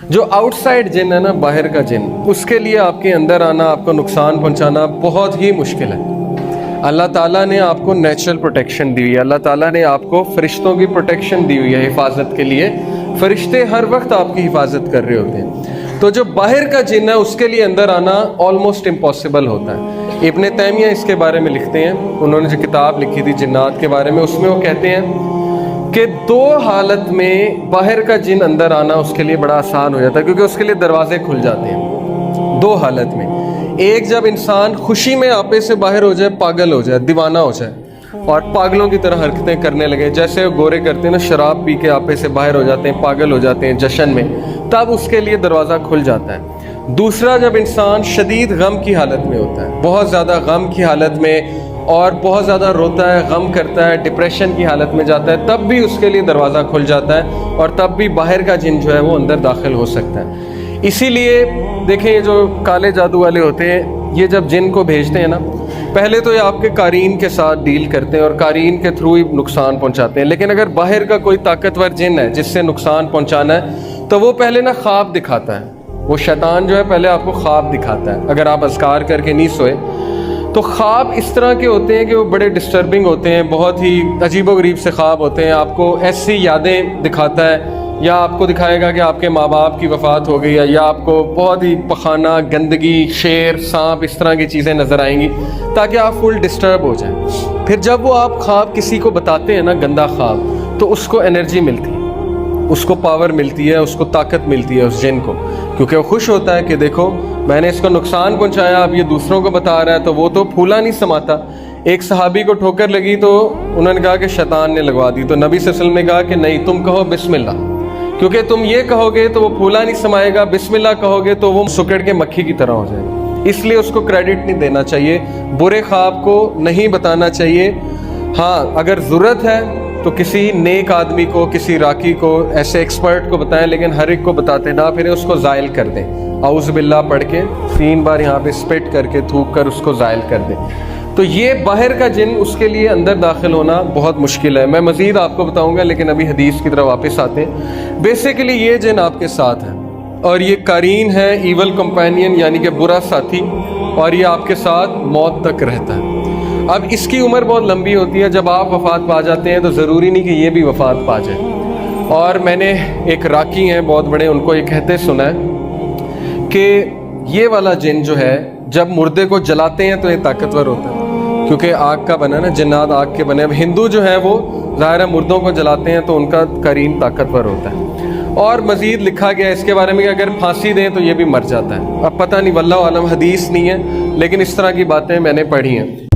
جو out side جن ہے نا، باہر کا جن، اس کے لیے آپ کے اندر آنا، آپ کو نقصان پہنچانا بہت ہی مشکل ہے۔ اللہ تعالیٰ نے آپ کو نیچرل پروٹیکشن دی ہوئی ہے، اللہ تعالیٰ نے آپ کو فرشتوں کی پروٹیکشن دی ہوئی ہے حفاظت کے لیے، فرشتے ہر وقت آپ کی حفاظت کر رہے ہوتے ہیں۔ تو جو باہر کا جن ہے اس کے لیے اندر آنا آلموسٹ امپاسبل ہوتا ہے۔ ابن تیمیہ اس کے بارے میں لکھتے ہیں، انہوں نے جو کتاب لکھی تھی جنات کے بارے میں، اس میں وہ کہتے ہیں کہ دو حالت میں باہر کا جن اندر آنا اس کے لیے بڑا آسان ہو جاتا ہے، کیونکہ اس کے لیے دروازے کھل جاتے ہیں دو حالت میں۔ ایک، جب انسان خوشی میں آپے سے باہر ہو جائے، پاگل ہو جائے، دیوانہ ہو جائے اور پاگلوں کی طرح حرکتیں کرنے لگے، جیسے گورے کرتے ہیں نا، شراب پی کے آپے سے باہر ہو جاتے ہیں، پاگل ہو جاتے ہیں جشن میں، تب اس کے لیے دروازہ کھل جاتا ہے۔ دوسرا، جب انسان شدید غم کی حالت میں ہوتا ہے، بہت زیادہ غم کی حالت میں، اور بہت زیادہ روتا ہے، غم کرتا ہے، ڈپریشن کی حالت میں جاتا ہے، تب بھی اس کے لیے دروازہ کھل جاتا ہے اور تب بھی باہر کا جن جو ہے وہ اندر داخل ہو سکتا ہے۔ اسی لیے دیکھیں، یہ جو کالے جادو والے ہوتے ہیں، یہ جب جن کو بھیجتے ہیں نا، پہلے تو یہ آپ کے قارئین کے ساتھ ڈیل کرتے ہیں اور قارئین کے تھرو ہی نقصان پہنچاتے ہیں، لیکن اگر باہر کا کوئی طاقتور جن ہے جس سے نقصان پہنچانا ہے تو وہ پہلے نا خواب دکھاتا ہے۔ وہ شیطان جو ہے پہلے آپ کو خواب دکھاتا ہے، اگر آپ اذکار کر کے نہیں سوئے تو خواب اس طرح کے ہوتے ہیں کہ وہ بڑے ڈسٹربنگ ہوتے ہیں، بہت ہی عجیب و غریب سے خواب ہوتے ہیں، آپ کو ایسی یادیں دکھاتا ہے، یا آپ کو دکھائے گا کہ آپ کے ماں باپ کی وفات ہو گئی ہے، یا آپ کو بہت ہی پخانہ، گندگی، شیر، سانپ، اس طرح کی چیزیں نظر آئیں گی تاکہ آپ فل ڈسٹرب ہو جائیں۔ پھر جب وہ آپ خواب کسی کو بتاتے ہیں نا، گندا خواب، تو اس کو انرجی ملتی ہے، اس کو پاور ملتی ہے، اس کو طاقت ملتی ہے اس جن کو، کیونکہ وہ خوش ہوتا ہے کہ دیکھو میں نے اس کو نقصان پہنچایا، اب یہ دوسروں کو بتا رہا ہے، تو وہ تو پھولا نہیں سماتا۔ ایک صحابی کو ٹھوکر لگی تو انہوں نے کہا کہ شیطان نے لگوا دی، تو نبی صلی اللہ علیہ وسلم نے کہا کہ نہیں، تم کہو بسم اللہ، کیونکہ تم یہ کہو گے تو وہ پھولا نہیں سمائے گا، بسم اللہ کہو گے تو وہ سکڑ کے مکھی کی طرح ہو جائے گا۔ اس لیے اس کو کریڈٹ نہیں دینا چاہیے، برے خواب کو نہیں بتانا چاہیے۔ ہاں، اگر ضرورت ہے تو کسی نیک آدمی کو، کسی راکی کو، ایسے ایکسپرٹ کو بتائیں، لیکن ہر ایک کو بتاتے نہ پھریں، اس کو زائل کر دیں، اعوذ باللہ پڑھ کے 3 بار یہاں پہ اسپٹ کر کے تھوک کر اس کو زائل کر دیں۔ تو یہ باہر کا جن، اس کے لیے اندر داخل ہونا بہت مشکل ہے۔ میں مزید آپ کو بتاؤں گا، لیکن ابھی حدیث کی طرف واپس آتے ہیں۔ بیسیکلی یہ جن آپ کے ساتھ ہے اور یہ قرین ہے، ایول کمپینین، یعنی کہ برا ساتھی، اور یہ آپ کے ساتھ موت تک رہتا ہے۔ اب اس کی عمر بہت لمبی ہوتی ہے، جب آپ وفات پا جاتے ہیں تو ضروری نہیں کہ یہ بھی وفات پا جائے۔ اور میں نے ایک راکی ہیں بہت بڑے، ان کو یہ کہتے سنا ہے کہ یہ والا جن جو ہے جب مردے کو جلاتے ہیں تو یہ طاقتور ہوتا ہے، کیونکہ آگ کا بنا نا، جنات آگ کے بنے۔ اب ہندو جو ہے وہ ظاہر ہے مردوں کو جلاتے ہیں تو ان کا قرین طاقتور ہوتا ہے۔ اور مزید لکھا گیا اس کے بارے میں کہ اگر پھانسی دیں تو یہ بھی مر جاتا ہے۔ اب پتہ نہیں، واللہ عالم، حدیث نہیں ہے، لیکن اس طرح کی باتیں میں نے پڑھی ہیں۔